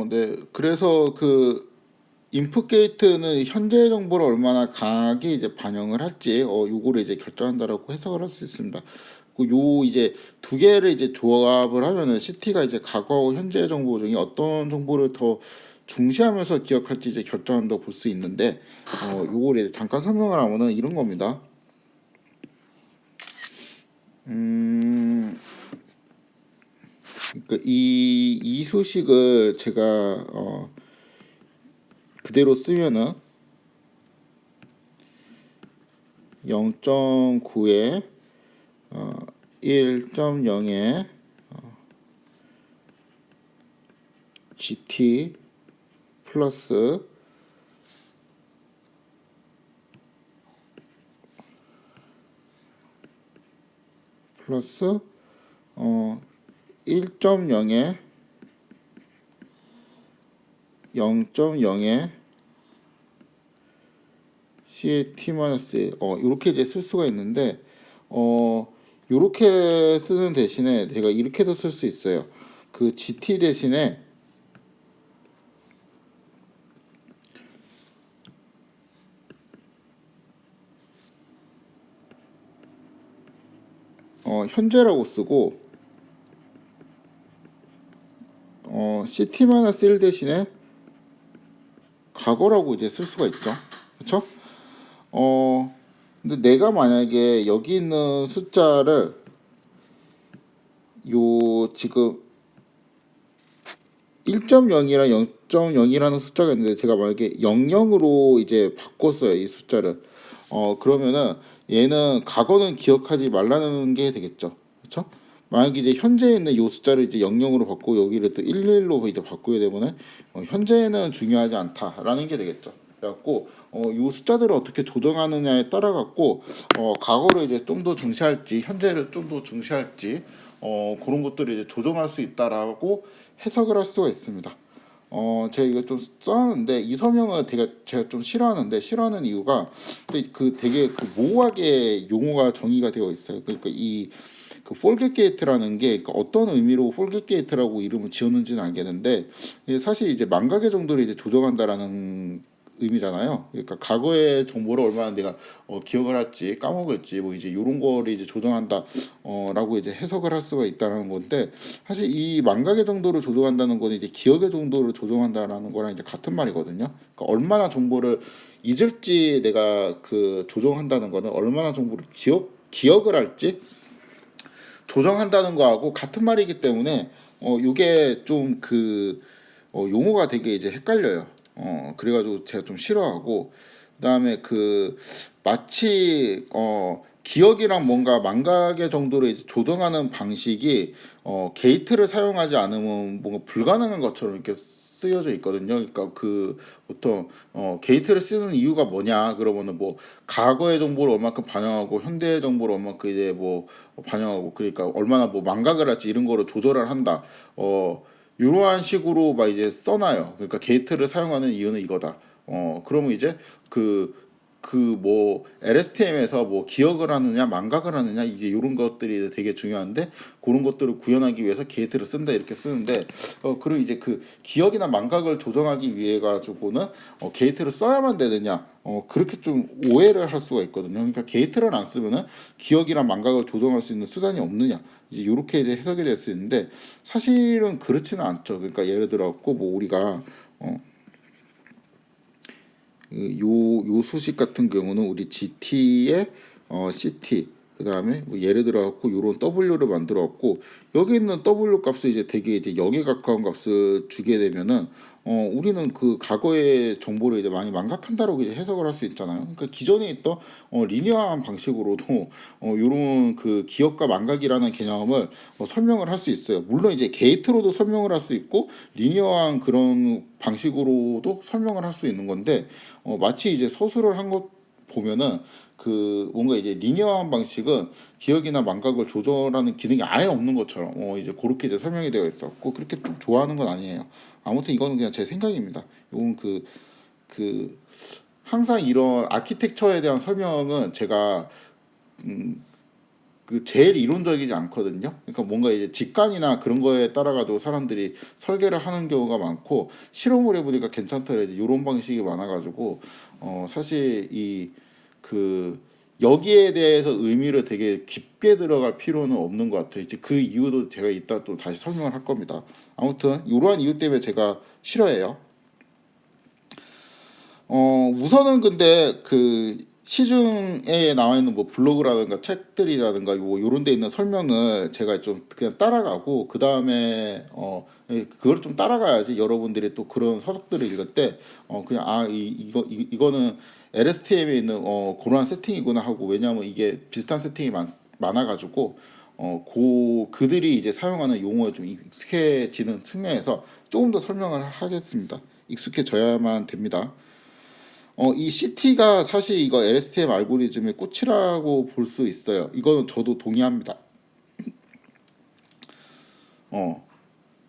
네. 그래서 그 인풋 게이트는 현재 정보를 얼마나 강하게 이제 반영을 할지 요거를 이제 결정한다라고 해석을 할 수 있습니다. 요 이제 두 개를 이제 조합을 하면은 CT가 이제 과거하고 현재 정보 중에 어떤 정보를 더 중시하면서 기억할지 이제 결정한다고 볼 수 있는데 요거를 이제 잠깐 설명을 하면은 이런 겁니다. 그러니까 이 수식을 제가 그대로 쓰면은 0.9에 1.0에 GT 플러스 플러스 1.0에 0.0에 CT-1 이렇게 이제 쓸 수가 있는데 이렇게 쓰는 대신에 제가 이렇게도 쓸 수 있어요. 그 GT 대신에 현재라고 쓰고 CT-1 대신에 과거라고 이제 쓸 수가 있죠. 그렇죠? 근데 내가 만약에 여기 있는 숫자를 요 지금 1.0이랑 0.0이라는 숫자가 있는데 제가 만약에 00으로 이제 바꿨어요. 이 숫자를. 그러면은 얘는 과거는 기억하지 말라는 게 되겠죠. 그렇죠? 만약에 이제 현재에 있는 요 숫자를 이제 00으로 바꾸고 여기를 또 11로 이제 바꾸게 되면은 현재는 중요하지 않다라는 게 되겠죠. 그래갖고 요 숫자들을 어떻게 조정하느냐에 따라 갖고 과거를 이제 좀 더 중시할지 현재를 좀 더 중시할지 그런 것들을 이제 조정할 수 있다라고 해석을 할 수가 있습니다. 제가 이거 좀 써놨는데 이 서명을 제가 좀 싫어하는 이유가 그 되게 그 모호하게 용어가 정의가 되어 있어요. 그러니까 이 그 폴겟 게이트라는 게 그러니까 어떤 의미로 폴겟 게이트라고 이름을 지었는지는 알겠는데 사실 이제 만각의 정도를 이제 조정한다라는 의미잖아요. 그러니까 과거의 정보를 얼마나 내가 기억을 할지 까먹을지 뭐 이제 이런 거를 이제 조정한다 라고 이제 해석을 할 수가 있다는 건데 사실 이 망각의 정도를 조정한다는 거는 이제 기억의 정도를 조정한다라는 거랑 이제 같은 말이거든요. 그러니까 얼마나 정보를 잊을지 내가 그 조정한다는 거는 얼마나 정보를 기억을 할지 조정한다는 거하고 같은 말이기 때문에 요게 좀 그 용어가 되게 이제 헷갈려요. 그래가지고 제가 좀 싫어하고 그다음에 그 마치 기억이랑 뭔가 망각의 정도로 이제 조정하는 방식이 게이트를 사용하지 않으면 뭔가 불가능한 것처럼 이렇게 쓰여져 있거든요. 그러니까 그 보통 게이트를 쓰는 이유가 뭐냐 그러면은 뭐 과거의 정보를 얼마큼 반영하고 현대의 정보를 얼마큼 이제 뭐 반영하고 그러니까 얼마나 뭐 망각을 할지 이런 거를 조절을 한다. 이러한 식으로 막 이제 써놔요. 그러니까 게이트를 사용하는 이유는 이거다. 그러면 이제 그 뭐 LSTM에서 뭐 기억을 하느냐 망각을 하느냐 이제 이런 것들이 되게 중요한데 그런 것들을 구현하기 위해서 게이트를 쓴다 이렇게 쓰는데 그리고 이제 그 기억이나 망각을 조정하기 위해 가지고는 게이트를 써야만 되느냐 그렇게 좀 오해를 할 수가 있거든요. 그러니까 게이트를 안 쓰면은 기억이나 망각을 조정할 수 있는 수단이 없느냐 이제 이렇게 이제 해석이 될 수 있는데 사실은 그렇지는 않죠. 그러니까 예를 들어 뭐 우리가 요 수식 같은 경우는 우리 GT의 CT 그다음에 뭐 예를 들어 갖고 요런 W를 만들어 갖고 여기 있는 W 값을 이제 되게 이제 0에 가까운 값을 주게 되면은 우리는 그 과거의 정보를 이제 많이 망각한다라고 이제 해석을 할 수 있잖아요. 그러니까 기존에 있던 리니어한 방식으로도 요런 그 기억과 망각이라는 개념을 설명을 할 수 있어요. 물론 이제 게이트로도 설명을 할 수 있고 리니어한 그런 방식으로도 설명을 할 수 있는 건데 마치 이제 서술을 한 것 보면은 그 뭔가 이제 리니어한 방식은 기억이나 망각을 조절하는 기능이 아예 없는 것처럼 이제 그렇게 이제 설명이 되어 있었고 그렇게 좀 좋아하는 건 아니에요. 아무튼 이거는 그냥 제 생각입니다. 이건 그 항상 이런 아키텍처에 대한 설명은 제가 그 제일 이론적이지 않거든요. 그러니까 뭔가 이제 직관이나 그런 거에 따라 가지고 사람들이 설계를 하는 경우가 많고, 실험을 해보니까 괜찮더라 이제 이런 방식이 많아가지고 사실 이 그 여기에 대해서 의미를 되게 깊게 들어갈 필요는 없는 것 같아요. 이제 그 이유도 제가 이따 또 다시 설명을 할 겁니다. 아무튼 이러한 이유 때문에 제가 싫어해요. 우선은 근데 그 시중에 나와 있는 뭐 블로그라든가 책들이라든가 요런 데 있는 설명을 제가 좀 그냥 따라가고, 그 다음에 그걸 좀 따라가야지 여러분들이 또 그런 서적들을 읽을 때 그냥 이거는 LSTM에 있는 그러한 세팅이구나 하고, 왜냐하면 이게 비슷한 세팅이 많아가지고 그들이 이제 사용하는 용어에 좀 익숙해지는 측면에서 조금 더 설명을 하겠습니다. 익숙해져야만 됩니다. 이 CT가 사실 이거 LSTM 알고리즘의 꽃이라고 볼 수 있어요. 이거는 저도 동의합니다.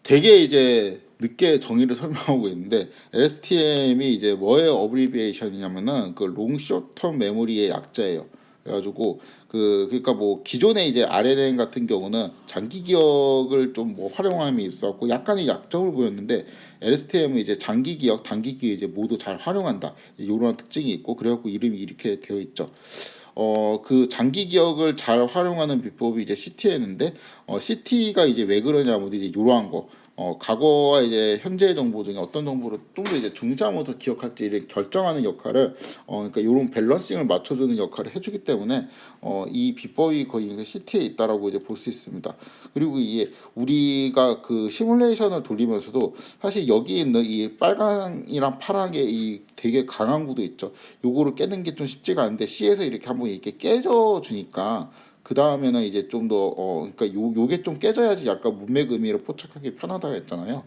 되게 이제 늦게 정의를 설명하고 있는데, LSTM이 이제 뭐의 어브리비에이션이냐면은 그 롱 숏텀 메모리의 약자예요. 그래가지고 그러니까 뭐 기존의 이제 RNN 같은 경우는 장기 기억을 좀 뭐 활용함이 있었고 약간의 약점을 보였는데, LSTM은 이제 장기 기억, 단기 기억 이제 모두 잘 활용한다, 이런 특징이 있고, 그래갖고 이름이 이렇게 되어 있죠. 그 장기 기억을 잘 활용하는 비법이 이제 CT였는데, CT가 이제 왜 그러냐면 이제 이러한 거, 과거와 이제 현재 정보 중에 어떤 정보를 좀 더 이제 중시하면서 기억할지를 결정하는 역할을, 그러니까 이런 밸런싱을 맞춰주는 역할을 해주기 때문에 이 비법이 거의 CT에 있다라고 이제 볼 수 있습니다. 그리고 이게 우리가 그 시뮬레이션을 돌리면서도 사실 여기 있는 이 빨강이랑 파랑의 이 되게 강한 구도 있죠. 요거를 깨는 게 좀 쉽지가 않은데 C에서 이렇게 한번 이렇게 깨져 주니까, 그 다음에는 이제 좀 더 그러니까 요게 좀 깨져야지 약간 문맥 의미를 포착하기 편하다고 했잖아요.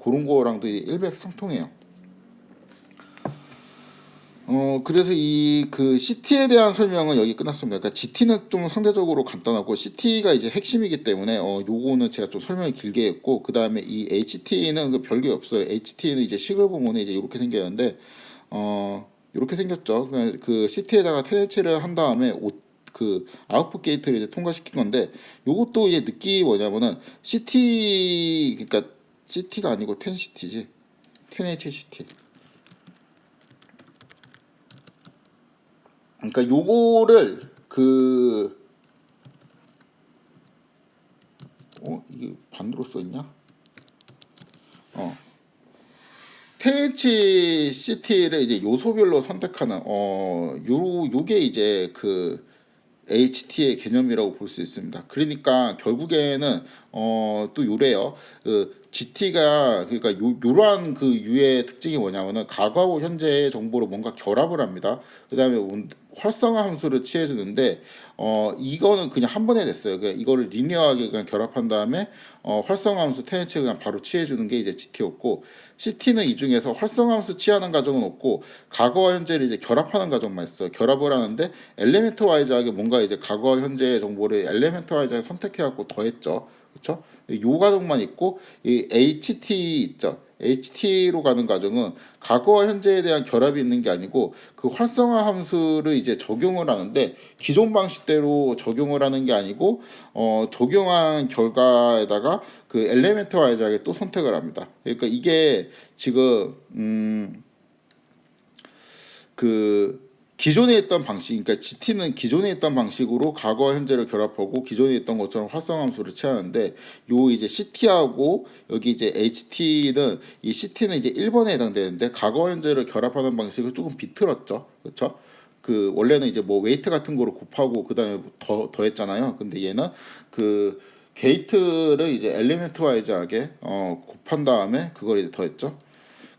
그런 거랑도 이제 일맥상통해요. 그래서 이 그 CT에 대한 설명은 여기 끝났습니다. 그러니까 GT는 좀 상대적으로 간단하고 CT가 이제 핵심이기 때문에 요거는 제가 좀 설명이 길게 했고, 그 다음에 이 HT는 그 별게 없어요. HT는 이제 식을 보면 이제 이렇게 생겼는데, 이렇게 생겼죠. 그 CT에다가 테네치를 한 다음에 그 아웃풋 게이트를 이제 통과시킨 건데, 요것도 이제 느낌이 뭐냐면은 CT, 그러니까 CT가 아니고 10CT지, 10HCT. 그러니까 요거를 이게 반대로 써 있냐? THCT를 이제 요소별로 선택하는 요게 이제 그 HT의 개념이라고 볼 수 있습니다. 그러니까 결국에는 또 요래요. 그 GT가 그러니까 요러한 그 유의 특징이 뭐냐면은 과거하고 현재의 정보를 뭔가 결합을 합니다. 그다음에 활성화 함수를 취해주는데, 이거는 그냥 한 번에 됐어요. 그러니까 이거를 리니어하게 그냥 결합한 다음에 활성화 함수 텐치 그냥 바로 취해주는 게 이제 GT였고, CT는 이 중에서 활성화 함수 취하는 과정은 없고 과거와 현재를 이제 결합하는 과정만 있어요. 결합을 하는데 엘리멘트 와이즈하게 뭔가 이제 과거와 현재의 정보를 엘리멘트 와이즈하게 선택해갖고 더했죠. 그렇죠? 요 과정만 있고, 이 HT 있죠. HT로 가는 과정은 과거와 현재에 대한 결합이 있는 게 아니고 그 활성화 함수를 이제 적용을 하는데, 기존 방식대로 적용을 하는 게 아니고 적용한 결과에다가 그 엘리멘트 와이즈하게 또 선택을 합니다. 그러니까 이게 지금 그 기존에 있던 방식, 그러니까 GT는 기존에 있던 방식으로 과거 현재를 결합하고 기존에 있던 것처럼 활성함수를 취하는데, 요 이제 CT하고 여기 이제 HT는, 이 CT는 이제 1번에 해당되는데 과거 현재를 결합하는 방식을 조금 비틀었죠. 그렇죠? 그 원래는 이제 뭐 웨이트 같은 거로 곱하고 그다음에 더했잖아요. 근데 얘는 그 게이트를 이제 엘리멘트 와이즈하게 곱한 다음에 그걸 이제 더했죠.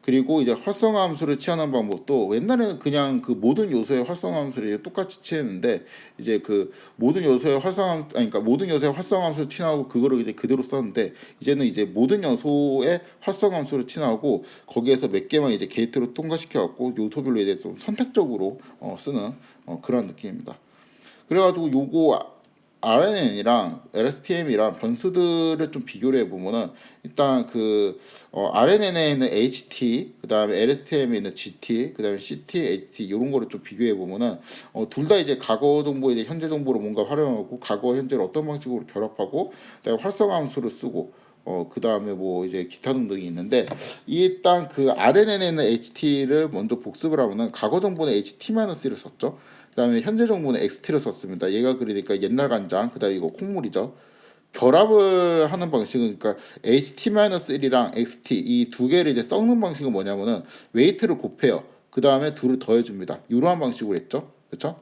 그리고 이제 활성화 함수를 취하는 방법도 옛날에는 그냥 그 모든 요소의 활성화 함수를 똑같이 취했는데, 이제 그 모든 요소의 그러니까 모든 요소의 활성화 함수를 취하고 그거를 이제 그대로 썼는데, 이제는 이제 모든 요소의 활성화 함수를 취하고 거기에서 몇 개만 이제 게이트로 통과시켜 갖고 요소별로 이제 좀 선택적으로 쓰는 그런 느낌입니다. 그래가지고 요거 RNN이랑 LSTM이랑 변수들을 좀 비교를 해보면은 일단 RNN에 있는 HT, 그 다음에 LSTM에 있는 GT, 그 다음에 CT, HT 이런 거를 좀 비교해 보면은 둘 다 이제 과거 정보 이제 현재 정보를 뭔가 활용하고 과거 현재를 어떤 방식으로 결합하고 그다음에 활성화 함수를 쓰고 그 다음에 뭐 이제 기타 등등이 있는데 일단 그 RNN에 있는 HT를 먼저 복습을 하면은 과거 정보는 HT-를 썼죠. 그다음에 현재 정보는 XT를 썼습니다. 얘가 그러니까 옛날 간장, 그다음에 이거 콩물이죠. 결합을 하는 방식은 그러니까 HT-1이랑 XT 이 두 개를 이제 섞는 방식은 뭐냐면은 웨이트를 곱해요. 그 다음에 둘을 더해줍니다. 이러한 방식으로 했죠. 그렇죠?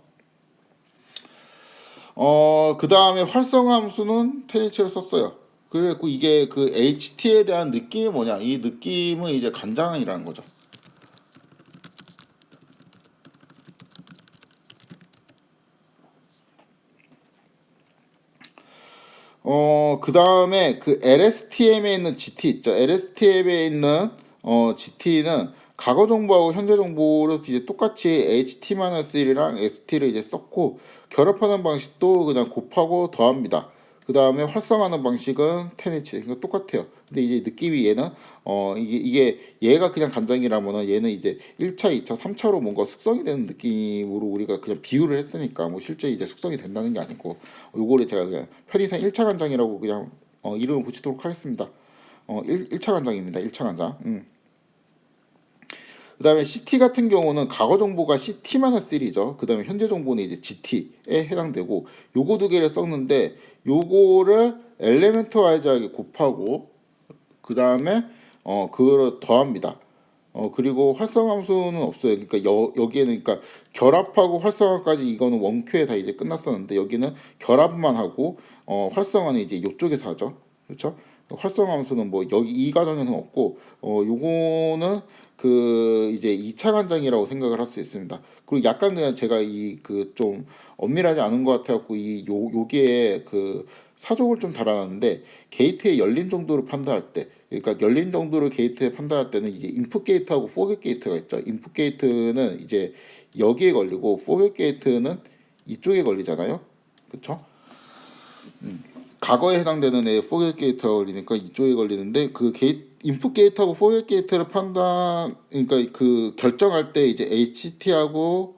그 다음에 활성화 함수는 테니치를 썼어요. 그래갖고 이게 그 HT에 대한 느낌이 뭐냐? 이 느낌은 이제 간장이라는 거죠. 그 다음에 그 LSTM에 있는 GT 있죠. LSTM에 있는 GT는 과거 정보하고 현재 정보를 이제 똑같이 HT-1이랑 ST를 이제 썼고 결합하는 방식도 그냥 곱하고 더합니다. 그 다음에 활성화하는 방식은 10H 그러니까 똑같아요. 근데 이제 느낌이 얘는 이게 얘가 그냥 간장이라면은 얘는 이제 1차, 2차, 3차로 뭔가 숙성이 되는 느낌으로 우리가 그냥 비유를 했으니까 뭐 실제 이제 숙성이 된다는 게 아니고 요거를 제가 그냥 편의상 1차 간장이라고 그냥 이름을 붙이도록 하겠습니다. 1차 간장입니다. 1차 간장. 그 다음에 CT 같은 경우는 과거 정보가 CT-1이죠. 그 다음에 현재 정보는 이제 GT에 해당되고 요거 두 개를 썼는데 요거를 엘리멘트 와이즈하게 곱하고 그 다음에 그거를 더합니다. 그리고 활성화 함수는 없어요. 그러니까 여기에는 그러니까 결합하고 활성화까지 이거는 원큐에 다 이제 끝났었는데 여기는 결합만 하고 활성화는 이제 이쪽에서 하죠. 그렇죠? 활성화 함수는 뭐 여기 이 과정에는 없고 요거는 그 이제 2차 간장이라고 생각을 할 수 있습니다. 그리고 약간 그냥 제가 이 그 좀 엄밀하지 않은 것 같아갖고 여기에 그 사족을 좀 달아놨는데 게이트의 열림 정도를 판단할 때 그러니까 열린 정도를 게이트에 판단할 때는 이제 인풋 게이트하고 포겟 게이트가 있죠. 인풋 게이트는 이제 여기에 걸리고 포겟 게이트는 이쪽에 걸리잖아요. 그렇죠? 과거에 해당되는 애 포겟 게이트가 걸리니까 이쪽에 걸리는데 그 인풋 게이트하고 포겟 게이트를 그러니까 그 결정할 때 이제 XT하고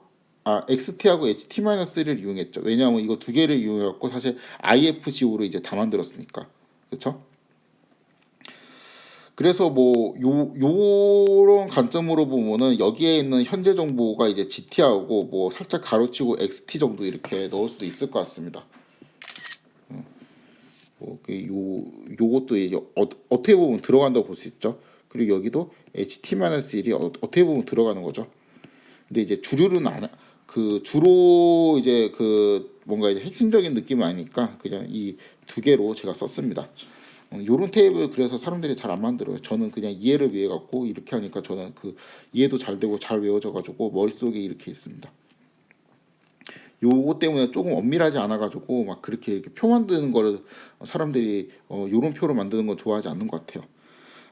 HT-를 이용했죠. 왜냐하면 이거 두 개를 이용해갖고 사실 IFGO로 이제 다 만들었으니까. 그렇죠? 그래서 뭐 요런 관점으로 보면은 여기에 있는 현재 정보가 이제 GT하고 뭐 살짝 가로치고 XT 정도 이렇게 넣을 수도 있을 것 같습니다. 요것도 이제 어떻게 보면 들어간다고 볼 수 있죠. 그리고 여기도 HT-1이 어떻게 보면 들어가는 거죠. 근데 이제 주류는 그 주로 이제 그 뭔가 이제 핵심적인 느낌은 아니니까 그냥 이 두 개로 제가 썼습니다. 요런 테이블 그래서 사람들이 잘 안 만들어요. 저는 그냥 이해를 위해 갖고 이렇게 하니까 저는 그 이해도 잘 되고 잘 외워져 가지고 머릿속에 이렇게 있습니다. 요거 때문에 조금 엄밀하지 않아 가지고 막 그렇게 이렇게 표 만드는 거를 사람들이 요런 표로 만드는 건 좋아하지 않는 것 같아요.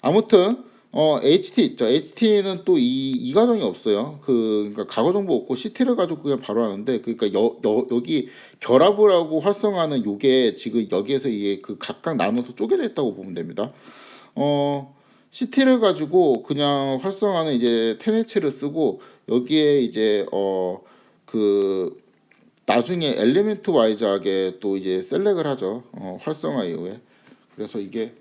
아무튼 HT 있죠. HT는 또 이 과정이 없어요. 그러니까 과거 정보 없고 CT를 가지고 그냥 바로 하는데 그러니까 여기 결합을 하고 활성화하는 요게 지금 여기에서 이게 그 각각 나눠서 쪼개져 있다고 보면 됩니다. CT를 가지고 그냥 활성화는 이제 10H를 쓰고 여기에 이제 그 나중에 엘리멘트 와이즈하게 또 이제 셀렉을 하죠. 활성화 이후에. 그래서 이게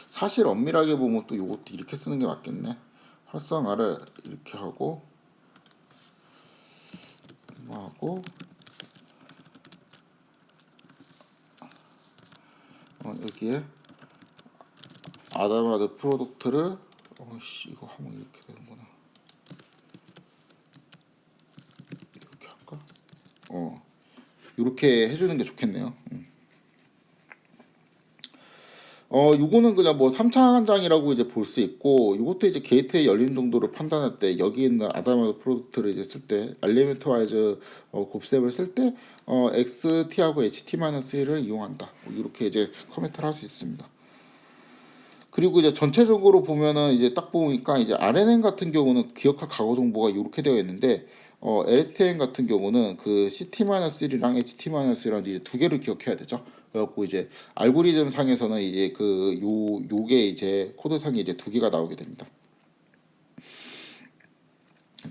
사실 엄밀하게 보면 또 이것도 이렇게 쓰는 게 맞겠네. 활성화를 이렇게 하고 여기에 아담하드 프로덕트를 이거 하면 이렇게 되는구나. 이렇게 할까? 이렇게 해주는 게 좋겠네요. 요거는 그냥 뭐 3차 한장이라고 이제 볼 수 있고, 요것도 이제 게이트의 열림 정도를 판단할 때, 여기 있는 아담하드 프로덕트를 이제 쓸 때, 알리멘트 와이즈 곱셈을 쓸 때, XT하고 HT-1을 이용한다. 뭐 이렇게 이제 커멘트를 할 수 있습니다. 그리고 이제 전체적으로 보면은 이제 딱 보니까 이제 RNN 같은 경우는 기억할 과거 정보가 이렇게 되어 있는데, LSTM 같은 경우는 그 CT-1이랑 HT-1이랑 이제 두 개를 기억해야 되죠. 그래갖고 이제 알고리즘 상에서는 이제 요게 이제 코드상에 이제 두 개가 나오게 됩니다.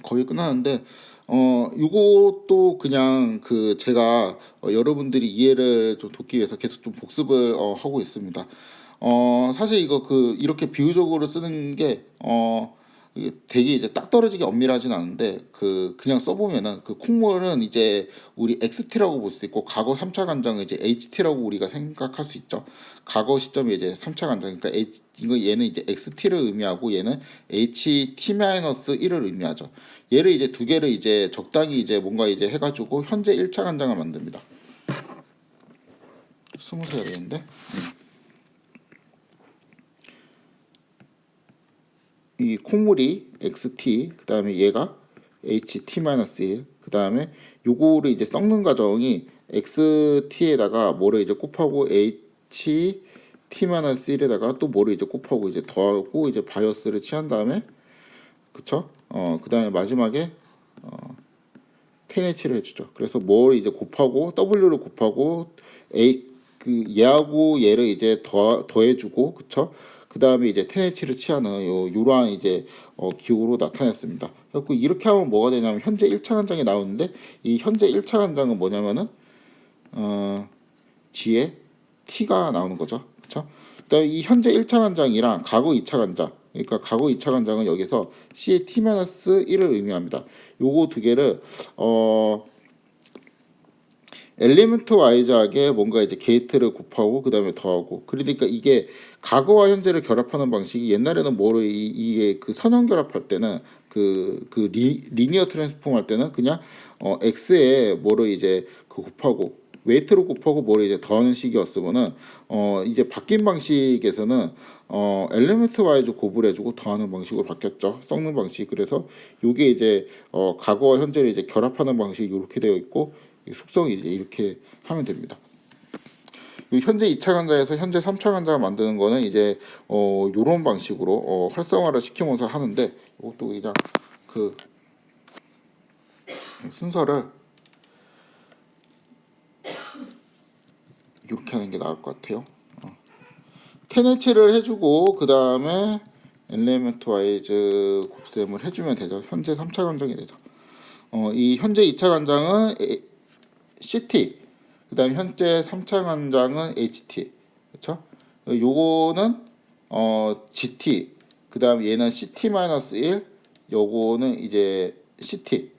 거의 끝나는데 요것도 그냥 그 제가 여러분들이 이해를 좀 돕기 위해서 계속 좀 복습을 하고 있습니다. 사실 이거 이렇게 비유적으로 쓰는 게 이게 되게 이제 딱 떨어지게 엄밀하진 않은데 그냥 써보면은 그 콩물은 이제 우리 XT라고 볼 수 있고 과거 3차 간장은 이제 HT라고 우리가 생각할 수 있죠. 과거 시점이 이제 3차 간장, 그러니까 이거 얘는 이제 XT를 의미하고 얘는 HT-1을 의미하죠. 얘를 이제 두 개를 이제 적당히 이제 뭔가 이제 해가지고 현재 1차 간장을 만듭니다. 스무스 해야 되는데. 이 콩물이 XT, 그 다음에 얘가 HT-1, 그 다음에 요거를 이제 섞는 과정이 XT에다가 뭐를 이제 곱하고 HT-1에다가 또 뭐를 이제 곱하고 이제 더하고 이제 바이어스를 취한 다음에, 그쵸? 그 다음에 마지막에 10H를 해주죠. 그래서 뭘 이제 곱하고 W를 곱하고 얘하고 얘를 이제 더해주고, 그쵸? 그 다음에 이제 10H를 취하는 요러한 이제 기호로 나타냈습니다. 그래서 이렇게 하면 뭐가 되냐면 현재 1차 간장이 나오는데, 이 현재 1차 간장은 뭐냐면은 뒤에 T가 나오는 거죠. 그쵸? 그다음에 이 현재 1차 간장이랑 과거 2차 간장, 그러니까 과거 2차 간장은 여기서 C의 T-1을 의미합니다. 요거 두 개를 엘리먼트 와이즈하게 뭔가 이제 게이트를 곱하고 그 다음에 더하고, 그러니까 이게 과거와 현재를 결합하는 방식이, 옛날에는 뭐를 이게 그 선형 결합할 때는 리니어 트랜스폼 할 때는 그냥 x에 뭐를 이제 곱하고 웨이트로 곱하고 뭐를 이제 더하는 식이었으면은 이제 바뀐 방식에서는 엘리먼트 와이즈 곱을 해주고 더하는 방식으로 바뀌었죠. 섞는 방식. 그래서 요게 이제 과거와 현재를 이제 결합하는 방식이 이렇게 되어 있고, 숙성이 이제 이렇게 하면 됩니다. 현재 2차 간자에서 현재 3차 간자를 만드는 거는 이제 요런 방식으로 활성화를 시키면서 하는데, 이것도 그냥 그 순서를 이렇게 하는 게 나을 것 같아요. 10H를 해주고 그 다음에 엘리먼트 와이즈 곱셈을 해주면 되죠. 현재 3차 간장이 되죠. 이 현재 2차 간장은 CT, 그 다음에 현재 3차 간장은 HT, 그렇죠? 요거는 GT, 그 다음에 얘는 CT-1, 요거는 이제 CT.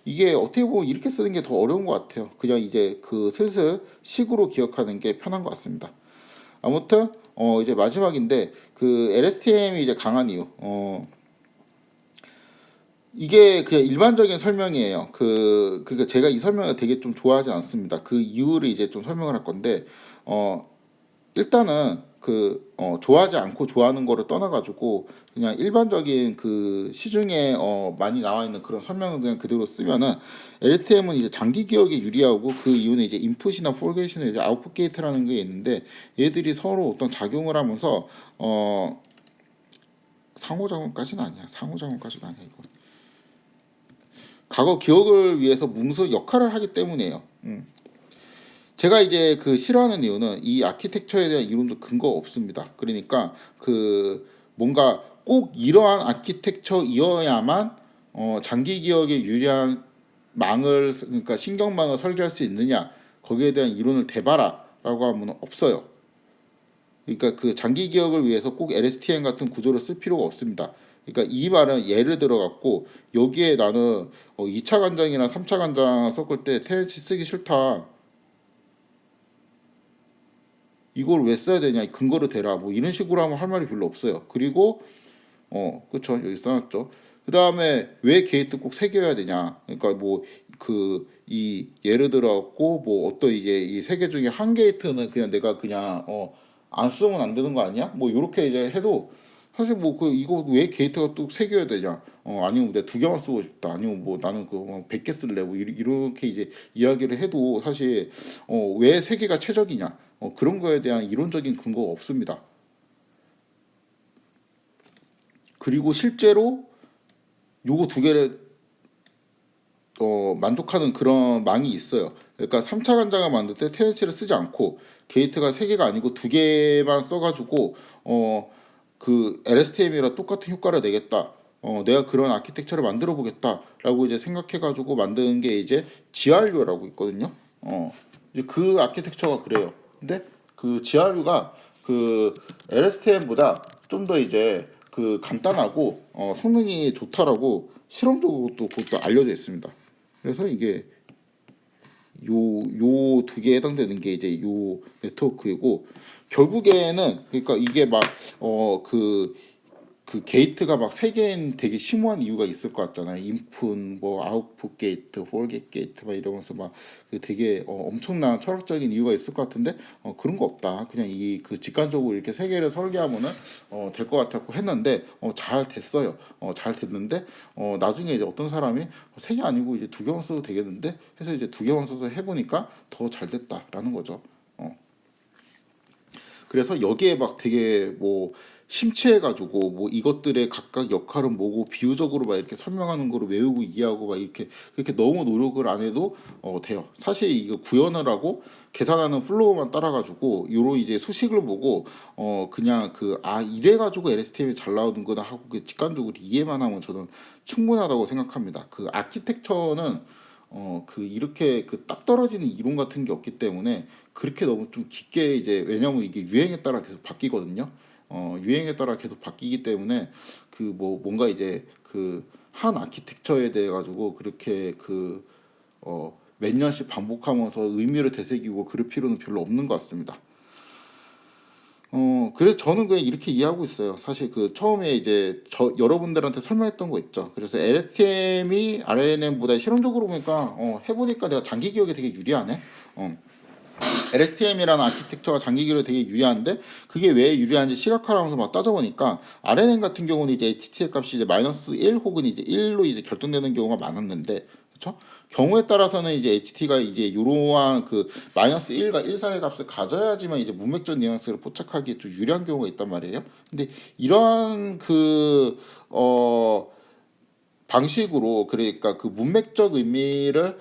이게 어떻게 보면 이렇게 쓰는 게 더 어려운 것 같아요. 그냥 이제 슬슬 식으로 기억하는 게 편한 것 같습니다. 아무튼 이제 마지막인데 LSTM이 이제 강한 이유, 이게 그냥 일반적인 설명이에요. 그러니까 제가 이 설명을 되게 좀 좋아하지 않습니다. 그 이유를 이제 좀 설명을 할 건데, 일단은 좋아하지 않고 좋아하는 거를 떠나가지고 그냥 일반적인 시중에 많이 나와 있는 그런 설명을 그냥 그대로 쓰면은, LSTM은 이제 장기 기억에 유리하고, 그 이유는 이제 인풋이나 포르게이션에 이제 아웃풋 게이트라는 게 있는데, 얘들이 서로 어떤 작용을 하면서 상호작용까지는 아니야. 상호작용까지는 아니야 이거. 과거 기억을 위해서 문서 역할을 하기 때문이에요. 제가 이제 싫어하는 이유는 이 아키텍처에 대한 이론도 근거 없습니다. 그러니까 뭔가 꼭 이러한 아키텍처이어야만 장기 기억에 유리한 그러니까 신경망을 설계할 수 있느냐, 거기에 대한 이론을 대봐라라고 하면 없어요. 그러니까 장기 기억을 위해서 꼭 LSTM 같은 구조를 쓸 필요가 없습니다. 그러니까 이 말은 예를 들어 갖고, 여기에 나는 2차 간장이나 3차 간장 섞을 때 TNT 쓰기 싫다, 이걸 왜 써야 되냐, 근거를 대라, 뭐 이런 식으로 하면 할 말이 별로 없어요. 그리고 그쵸, 여기 써놨죠. 그 다음에 왜 게이트 꼭 새겨야 되냐, 그러니까 뭐 이 예를 들어 갖고 뭐 어떤 이제 이 세 개 중에 한 게이트는 그냥 내가 그냥 안 쓰면 안 되는 거 아니야? 뭐 이렇게 이제 해도 사실 뭐 이거 왜 게이트가 또 새겨야 되냐? 아니면 내가 두 개만 쓰고 싶다. 아니면 뭐 나는 100개 쓸래. 뭐 이렇게 이제 이야기를 해도 사실 왜 세 개가 최적이냐? 그런 거에 대한 이론적인 근거가 없습니다. 그리고 실제로 요거 두 개를 만족하는 그런 망이 있어요. 그러니까 3차 간장을 만들 때 테네치를 쓰지 않고 게이트가 3개가 아니고 2개만 써가지고 그 LSTM이랑 똑같은 효과를 내겠다. 내가 그런 아키텍처를 만들어 보겠다라고 이제 생각해가지고 만든 게 이제 GRU라고 있거든요. 이제 그 아키텍처가 그래요. 근데 그 GRU가 그 LSTM보다 좀 더 이제 그 간단하고 성능이 좋다라고 실험적으로 또 그것도 알려져 있습니다. 그래서 이게 요 두 개에 해당되는 게 이제 요 네트워크이고 결국에는 그러니까 이게 그 게이트가 막 세 개인 되게 심오한 이유가 있을 것 같잖아요. 인풋, 뭐 아웃풋 게이트, 홀겟 게이트 막 이러면서 막 그 되게 엄청난 철학적인 이유가 있을 것 같은데 그런 거 없다. 그냥 이 그 직관적으로 이렇게 세 개를 설계하면은 될 것 같았고 했는데 잘 됐어요. 잘 됐는데 나중에 이제 어떤 사람이 세 개 아니고 이제 2개만 써도 되겠는데 해서 이제 2개만 써서 해보니까 더 잘 됐다라는 거죠. 그래서 여기에 막 되게 뭐 심취해가지고 뭐 이것들의 각각 역할은 뭐고 비유적으로 막 이렇게 설명하는 거를 외우고 이해하고 막 이렇게 그렇게 너무 노력을 안 해도 돼요. 사실 이거 구현을 하고 계산하는 플로우만 따라가지고 요로 이제 수식을 보고 그냥 그 이래가지고 LSTM이 잘 나오는구나 하고 그 직관적으로 이해만 하면 저는 충분하다고 생각합니다. 그 아키텍처는 그 이렇게 그 딱 떨어지는 이론 같은 게 없기 때문에 그렇게 너무 좀 깊게 이제 왜냐면 이게 유행에 따라 계속 바뀌거든요. 유행에 따라 계속 바뀌기 때문에 그 뭐 뭔가 이제 그 한 아키텍처에 대해 가지고 그렇게 몇 년씩 반복하면서 의미를 되새기고 그럴 필요는 별로 없는 것 같습니다. 그래서 저는 그냥 이렇게 이해하고 있어요. 사실 그 처음에 이제 여러분들한테 설명했던 거 있죠. 그래서 LSTM이 RNN보다 실험적으로 보니까 해보니까 내가 장기 기억에 되게 유리하네. LSTM이라는 아키텍처가 장기 기록에 되게 유리한데 그게 왜 유리한지 시각화하면서 막 따져보니까 RNN 같은 경우는 이제 HTT의 값이 이제 마이너스 1 혹은 이제 1로 이제 결정되는 경우가 많았는데 그렇죠? 경우에 따라서는 이제 HT가 이제 이러한 그 마이너스 1과 1 사이의 값을 가져야지만 이제 문맥적 뉘앙스를 포착하기에 좀 유리한 경우가 있단 말이에요. 근데 이러한 방식으로 그러니까 그 문맥적 의미를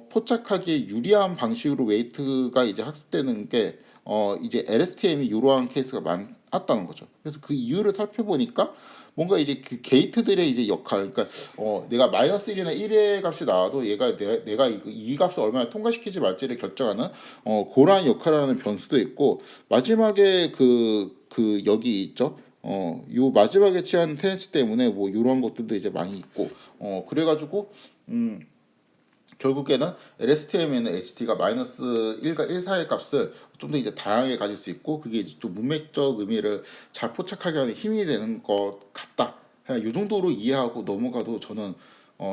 포착하기에 유리한 방식으로 웨이트가 이제 학습되는 게 이제 LSTM이 이러한 케이스가 많았다는 거죠. 그래서 그 이유를 살펴보니까 뭔가 이제 그 게이트들의 이제 역할, 그러니까 내가 마이너스 1이나 1의 값이 나와도 얘가 내가 이 값을 얼마나 통과시키지 말지를 결정하는 그러한 역할을 하는 변수도 있고 마지막에 여기 있죠. 요 마지막에 취한 테네치 때문에 뭐 이런 것들도 이제 많이 있고 그래가지고 결국에는 LSTM에는 HT가 마이너스 1과 1 사이의 값을 좀 더 이제 다양하게 가질 수 있고 그게 이제 좀 문맥적 의미를 잘 포착하게 하는 힘이 되는 것 같다. 그냥 이 정도로 이해하고 넘어가도 저는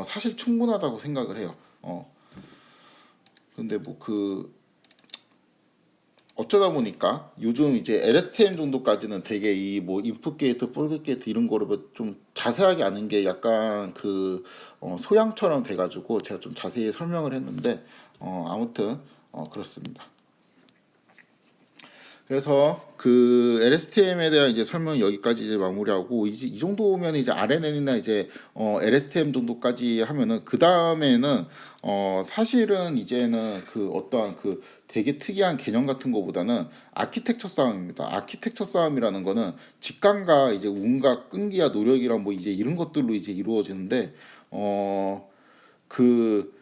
사실 충분하다고 생각을 해요. 근데 어쩌다 보니까 요즘 이제 LSTM 정도까지는 되게 이 뭐 인풋 게이트, 폴겟 게이트 이런 거를 좀 자세하게 아는 게 약간 소양처럼 돼가지고 제가 좀 자세히 설명을 했는데 아무튼 그렇습니다. 그래서 그 LSTM에 대한 이제 설명 여기까지 이제 마무리하고 이제 이 정도면 이제 RNN이나 이제 LSTM 정도까지 하면은 그 다음에는 사실은 이제는 그 어떠한 그 되게 특이한 개념 같은 거보다는 아키텍처 싸움입니다. 아키텍처 싸움이라는 거는 직감과 이제 운과 끈기와 노력이랑 뭐 이제 이런 것들로 이제 이루어지는데 그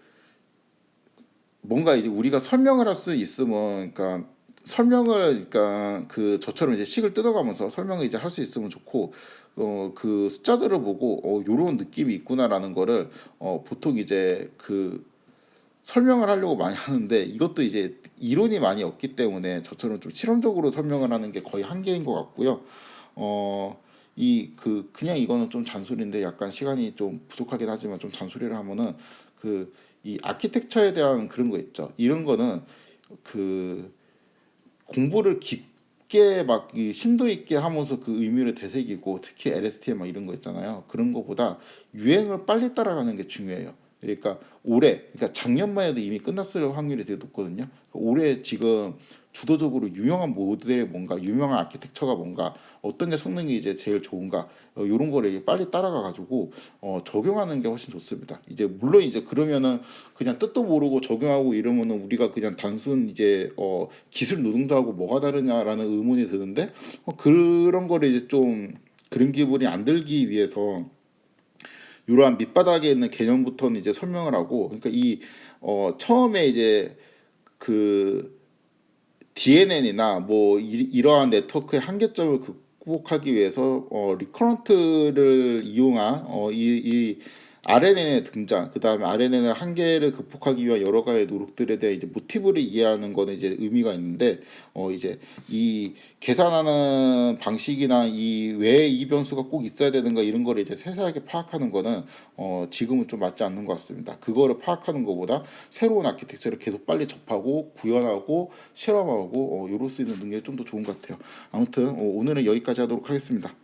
뭔가 이제 우리가 설명을 할 수 있으면 그러니까 설명을 그러니까 저처럼 이제 식을 뜯어가면서 설명을 이제 할 수 있으면 좋고 그 숫자들을 보고 요런 느낌이 있구나라는 거를 보통 이제 설명을 하려고 많이 하는데 이것도 이제 이론이 많이 없기 때문에 저처럼 좀 실험적으로 설명을 하는 게 거의 한계인 것 같고요. 그냥 이거는 좀 잔소리인데 약간 시간이 좀 부족하긴 하지만 좀 잔소리를 하면은 이 아키텍처에 대한 그런 거 있죠. 이런 거는 그 공부를 깊게 막 이 심도 있게 하면서 그 의미를 되새기고 특히 LSTM 막 이런 거 있잖아요. 그런 거보다 유행을 빨리 따라가는 게 중요해요. 그러니까 올해, 그러니까 작년만 해도 이미 끝났을 확률이 되게 높거든요. 올해 지금 주도적으로 유명한 모델이 뭔가, 유명한 아키텍처가 뭔가, 어떤 게 성능이 이제 제일 좋은가, 이런 거를 이제 빨리 따라가 가지고 적용하는 게 훨씬 좋습니다. 이제 물론 이제 그러면은 그냥 뜻도 모르고 적용하고 이러면은 우리가 그냥 단순 이제 기술 노동자하고 뭐가 다르냐라는 의문이 드는데, 그런 거를 이제 좀 그런 기분이 안 들기 위해서 이러한 밑바닥에 있는 개념부터는 이제 설명을 하고, 그러니까 이 처음에 이제 그 DNN이나 뭐 이러한 네트워크의 한계점을 극복하기 위해서 리커런트를 이용한 이 RNN의 등장, 그 다음에 RNN의 한계를 극복하기 위한 여러 가지 노력들에 대해 이제 모티브를 이해하는 거는 이제 의미가 있는데, 이제 이 계산하는 방식이나 이 왜 이 변수가 꼭 있어야 되는가 이런 거를 이제 세세하게 파악하는 거는 지금은 좀 맞지 않는 것 같습니다. 그거를 파악하는 것보다 새로운 아키텍처를 계속 빨리 접하고 구현하고 실험하고 이럴 수 있는 능력이 좀 더 좋은 것 같아요. 아무튼 오늘은 여기까지 하도록 하겠습니다.